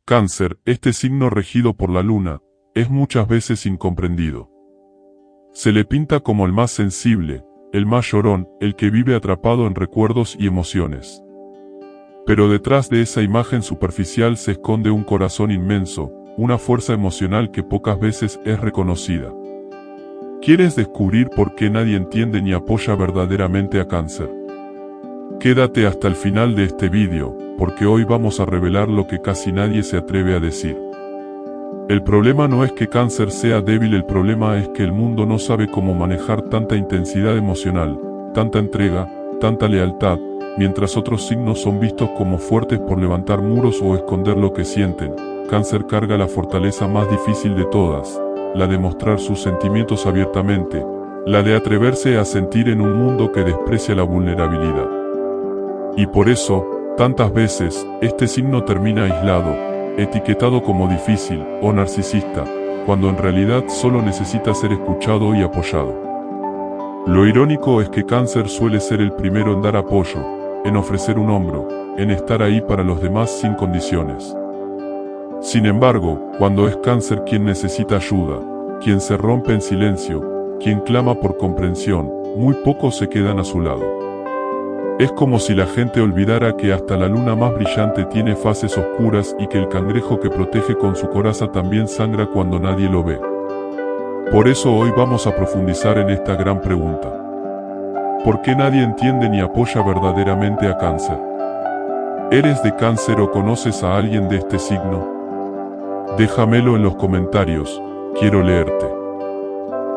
Cáncer, este signo regido por la luna, es muchas veces incomprendido. Se le pinta como el más sensible, el más llorón, el que vive atrapado en recuerdos y emociones. Pero detrás de esa imagen superficial se esconde un corazón inmenso, una fuerza emocional que pocas veces es reconocida. ¿Quieres descubrir por qué nadie entiende ni apoya verdaderamente a Cáncer? Quédate hasta el final de este vídeo, porque hoy vamos a revelar lo que casi nadie se atreve a decir. El problema no es que Cáncer sea débil, el problema es que el mundo no sabe cómo manejar tanta intensidad emocional, tanta entrega, tanta lealtad, mientras otros signos son vistos como fuertes por levantar muros o esconder lo que sienten. Cáncer carga la fortaleza más difícil de todas, la de mostrar sus sentimientos abiertamente, la de atreverse a sentir en un mundo que desprecia la vulnerabilidad. Y por eso, tantas veces, este signo termina aislado, etiquetado como difícil o narcisista, cuando en realidad solo necesita ser escuchado y apoyado. Lo irónico es que Cáncer suele ser el primero en dar apoyo, en ofrecer un hombro, en estar ahí para los demás sin condiciones. Sin embargo, cuando es Cáncer quien necesita ayuda, quien se rompe en silencio, quien clama por comprensión, muy pocos se quedan a su lado. Es como si la gente olvidara que hasta la luna más brillante tiene fases oscuras y que el cangrejo que protege con su coraza también sangra cuando nadie lo ve. Por eso hoy vamos a profundizar en esta gran pregunta. ¿Por qué nadie entiende ni apoya verdaderamente a Cáncer? ¿Eres de Cáncer o conoces a alguien de este signo? Déjamelo en los comentarios, quiero leerte.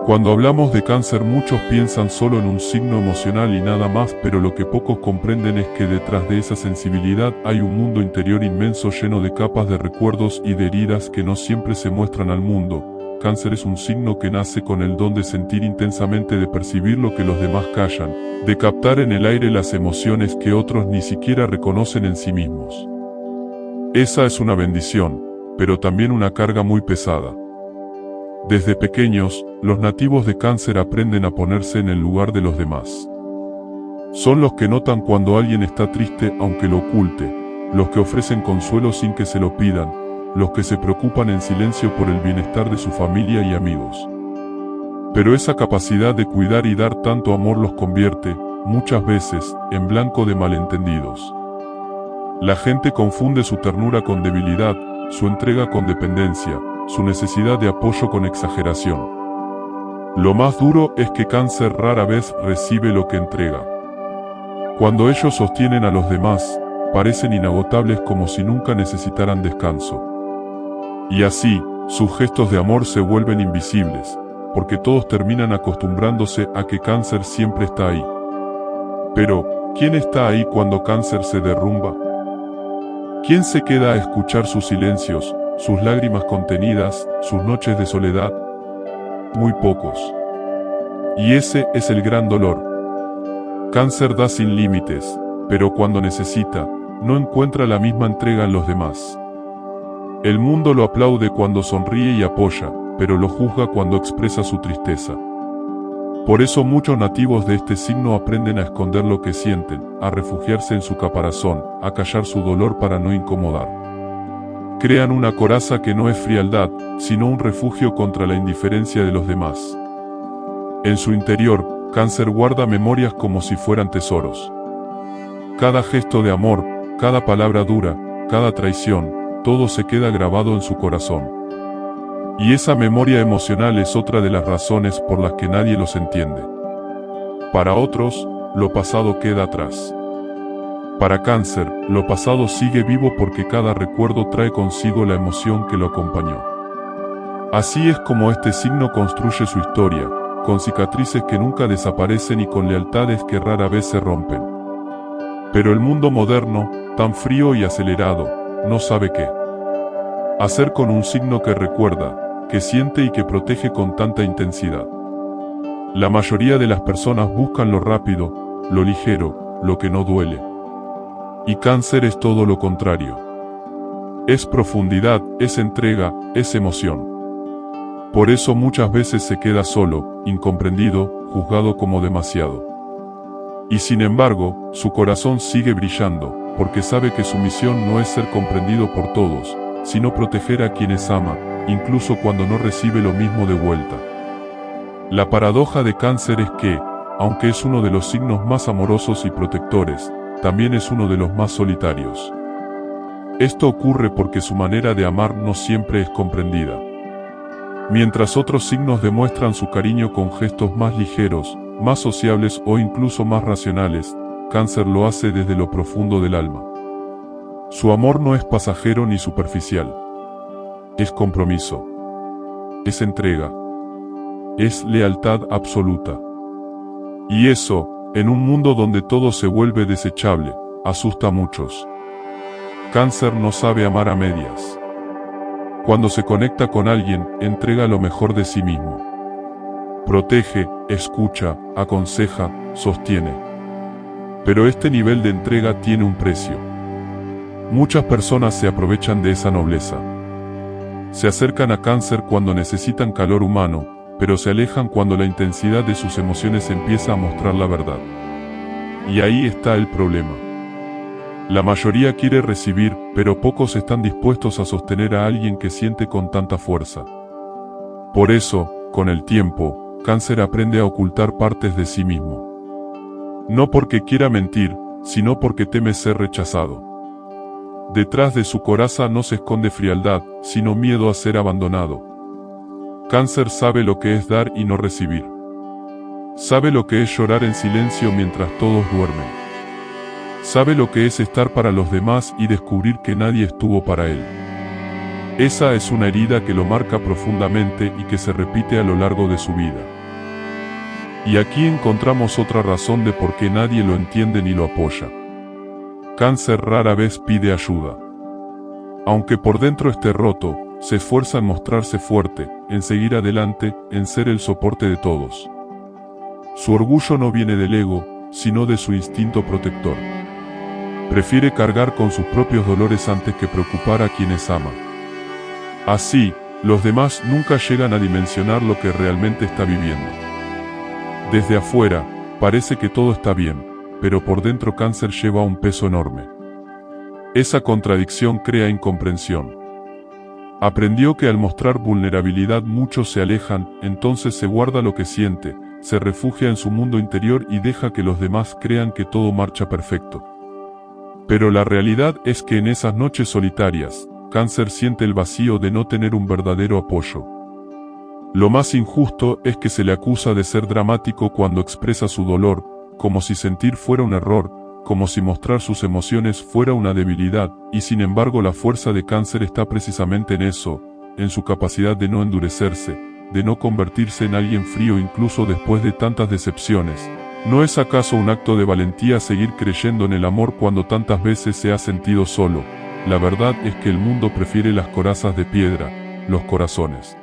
Cuando hablamos de Cáncer muchos piensan solo en un signo emocional y nada más, pero lo que pocos comprenden es que detrás de esa sensibilidad hay un mundo interior inmenso lleno de capas de recuerdos y de heridas que no siempre se muestran al mundo. Cáncer es un signo que nace con el don de sentir intensamente, de percibir lo que los demás callan, de captar en el aire las emociones que otros ni siquiera reconocen en sí mismos. Esa es una bendición, pero también una carga muy pesada. Desde pequeños, los nativos de Cáncer aprenden a ponerse en el lugar de los demás. Son los que notan cuando alguien está triste aunque lo oculte, los que ofrecen consuelo sin que se lo pidan, los que se preocupan en silencio por el bienestar de su familia y amigos. Pero esa capacidad de cuidar y dar tanto amor los convierte, muchas veces, en blanco de malentendidos. La gente confunde su ternura con debilidad, su entrega con dependencia, su necesidad de apoyo con exageración. Lo más duro es que Cáncer rara vez recibe lo que entrega. Cuando ellos sostienen a los demás, parecen inagotables, como si nunca necesitaran descanso. Y así, sus gestos de amor se vuelven invisibles, porque todos terminan acostumbrándose a que Cáncer siempre está ahí. Pero, ¿quién está ahí cuando Cáncer se derrumba? ¿Quién se queda a escuchar sus silencios, sus lágrimas contenidas, sus noches de soledad? Muy pocos. Y ese es el gran dolor. Cáncer da sin límites, pero cuando necesita, no encuentra la misma entrega en los demás. El mundo lo aplaude cuando sonríe y apoya, pero lo juzga cuando expresa su tristeza. Por eso muchos nativos de este signo aprenden a esconder lo que sienten, a refugiarse en su caparazón, a callar su dolor para no incomodar. Crean una coraza que no es frialdad, sino un refugio contra la indiferencia de los demás. En su interior, Cáncer guarda memorias como si fueran tesoros. Cada gesto de amor, cada palabra dura, cada traición, todo se queda grabado en su corazón. Y esa memoria emocional es otra de las razones por las que nadie los entiende. Para otros, lo pasado queda atrás. Para Cáncer, lo pasado sigue vivo porque cada recuerdo trae consigo la emoción que lo acompañó. Así es como este signo construye su historia, con cicatrices que nunca desaparecen y con lealtades que rara vez se rompen. Pero el mundo moderno, tan frío y acelerado, no sabe qué hacer con un signo que recuerda, que siente y que protege con tanta intensidad. La mayoría de las personas buscan lo rápido, lo ligero, lo que no duele. Y Cáncer es todo lo contrario. Es profundidad, es entrega, es emoción. Por eso muchas veces se queda solo, incomprendido, juzgado como demasiado. Y sin embargo, su corazón sigue brillando, porque sabe que su misión no es ser comprendido por todos, sino proteger a quienes ama, incluso cuando no recibe lo mismo de vuelta. La paradoja de Cáncer es que, aunque es uno de los signos más amorosos y protectores, también es uno de los más solitarios. Esto ocurre porque su manera de amar no siempre es comprendida. Mientras otros signos demuestran su cariño con gestos más ligeros, más sociables o incluso más racionales, Cáncer lo hace desde lo profundo del alma. Su amor no es pasajero ni superficial. Es compromiso. Es entrega. Es lealtad absoluta. Y eso, en un mundo donde todo se vuelve desechable, asusta a muchos. Cáncer no sabe amar a medias. Cuando se conecta con alguien, entrega lo mejor de sí mismo. Protege, escucha, aconseja, sostiene. Pero este nivel de entrega tiene un precio. Muchas personas se aprovechan de esa nobleza. Se acercan a Cáncer cuando necesitan calor humano, pero se alejan cuando la intensidad de sus emociones empieza a mostrar la verdad. Y ahí está el problema. La mayoría quiere recibir, pero pocos están dispuestos a sostener a alguien que siente con tanta fuerza. Por eso, con el tiempo, Cáncer aprende a ocultar partes de sí mismo. No porque quiera mentir, sino porque teme ser rechazado. Detrás de su coraza no se esconde frialdad, sino miedo a ser abandonado. Cáncer sabe lo que es dar y no recibir. Sabe lo que es llorar en silencio mientras todos duermen. Sabe lo que es estar para los demás y descubrir que nadie estuvo para él. Esa es una herida que lo marca profundamente y que se repite a lo largo de su vida. Y aquí encontramos otra razón de por qué nadie lo entiende ni lo apoya. Cáncer rara vez pide ayuda. Aunque por dentro esté roto, se esfuerza en mostrarse fuerte, en seguir adelante, en ser el soporte de todos. Su orgullo no viene del ego, sino de su instinto protector. Prefiere cargar con sus propios dolores antes que preocupar a quienes ama. Así, los demás nunca llegan a dimensionar lo que realmente está viviendo. Desde afuera, parece que todo está bien, pero por dentro Cáncer lleva un peso enorme. Esa contradicción crea incomprensión. Aprendió que al mostrar vulnerabilidad muchos se alejan, entonces se guarda lo que siente, se refugia en su mundo interior y deja que los demás crean que todo marcha perfecto. Pero la realidad es que en esas noches solitarias, Cáncer siente el vacío de no tener un verdadero apoyo. Lo más injusto es que se le acusa de ser dramático cuando expresa su dolor, como si sentir fuera un error, como si mostrar sus emociones fuera una debilidad, y sin embargo la fuerza de Cáncer está precisamente en eso, en su capacidad de no endurecerse, de no convertirse en alguien frío incluso después de tantas decepciones. ¿No es acaso un acto de valentía seguir creyendo en el amor cuando tantas veces se ha sentido solo? La verdad es que el mundo prefiere las corazas de piedra, los corazones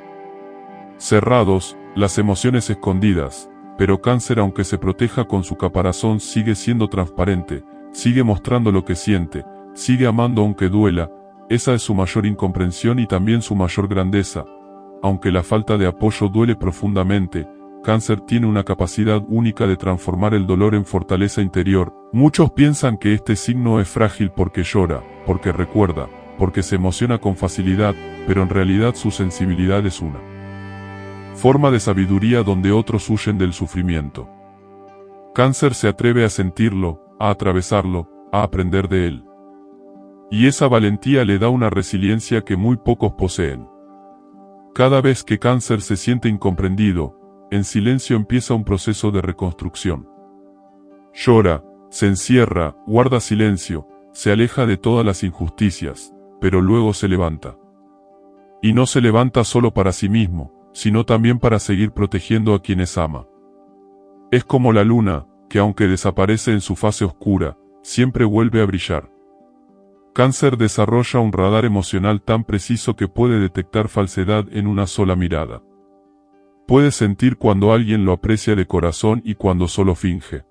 cerrados, las emociones escondidas, pero Cáncer, aunque se proteja con su caparazón, sigue siendo transparente, sigue mostrando lo que siente, sigue amando aunque duela. Esa es su mayor incomprensión y también su mayor grandeza. Aunque la falta de apoyo duele profundamente, Cáncer tiene una capacidad única de transformar el dolor en fortaleza interior. Muchos piensan que este signo es frágil porque llora, porque recuerda, porque se emociona con facilidad, pero en realidad su sensibilidad es una forma de sabiduría donde otros huyen del sufrimiento. Cáncer se atreve a sentirlo, a atravesarlo, a aprender de él. Y esa valentía le da una resiliencia que muy pocos poseen. Cada vez que Cáncer se siente incomprendido, en silencio empieza un proceso de reconstrucción. Llora, se encierra, guarda silencio, se aleja de todas las injusticias, pero luego se levanta. Y no se levanta solo para sí mismo, sino también para seguir protegiendo a quienes ama. Es como la luna, que aunque desaparece en su fase oscura, siempre vuelve a brillar. Cáncer desarrolla un radar emocional tan preciso que puede detectar falsedad en una sola mirada. Puede sentir cuando alguien lo aprecia de corazón y cuando solo finge.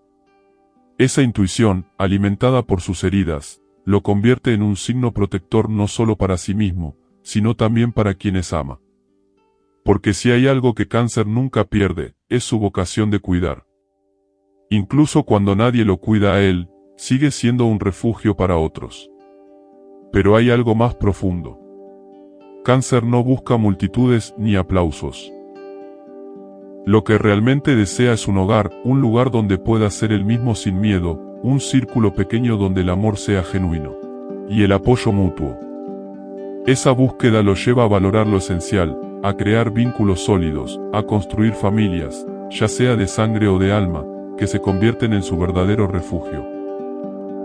Esa intuición, alimentada por sus heridas, lo convierte en un signo protector no solo para sí mismo, sino también para quienes ama. Porque si hay algo que Cáncer nunca pierde, es su vocación de cuidar. Incluso cuando nadie lo cuida a él, sigue siendo un refugio para otros. Pero hay algo más profundo. Cáncer no busca multitudes ni aplausos. Lo que realmente desea es un hogar, un lugar donde pueda ser él mismo sin miedo, un círculo pequeño donde el amor sea genuino. Y el apoyo mutuo. Esa búsqueda lo lleva a valorar lo esencial, a crear vínculos sólidos, a construir familias, ya sea de sangre o de alma, que se convierten en su verdadero refugio.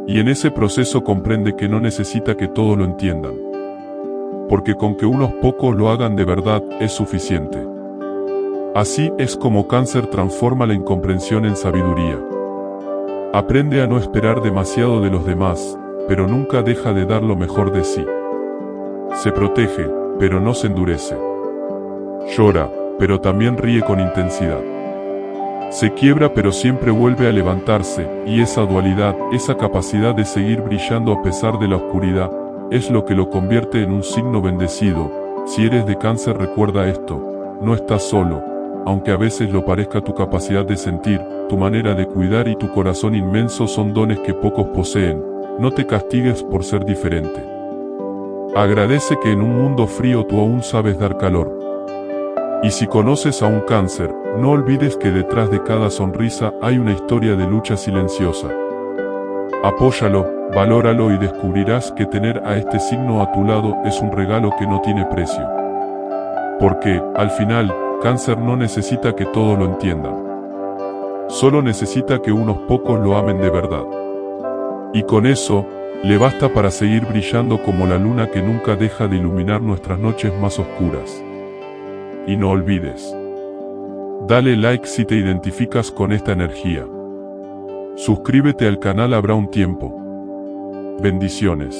Y en ese proceso comprende que no necesita que todos lo entiendan. Porque con que unos pocos lo hagan de verdad es suficiente. Así es como Cáncer transforma la incomprensión en sabiduría. Aprende a no esperar demasiado de los demás, pero nunca deja de dar lo mejor de sí. Se protege, pero no se endurece. Llora, pero también ríe con intensidad. Se quiebra pero siempre vuelve a levantarse, y esa dualidad, esa capacidad de seguir brillando a pesar de la oscuridad, es lo que lo convierte en un signo bendecido. Si eres de Cáncer, recuerda esto: no estás solo, aunque a veces lo parezca. Tu capacidad de sentir, tu manera de cuidar y tu corazón inmenso son dones que pocos poseen. No te castigues por ser diferente. Agradece que en un mundo frío tú aún sabes dar calor. Y si conoces a un Cáncer, no olvides que detrás de cada sonrisa hay una historia de lucha silenciosa. Apóyalo, valóralo y descubrirás que tener a este signo a tu lado es un regalo que no tiene precio. Porque, al final, Cáncer no necesita que todos lo entiendan. Solo necesita que unos pocos lo amen de verdad. Y con eso, le basta para seguir brillando como la luna que nunca deja de iluminar nuestras noches más oscuras. Y no olvides. Dale like si te identificas con esta energía. Suscríbete al canal. Habrá un tiempo. Bendiciones.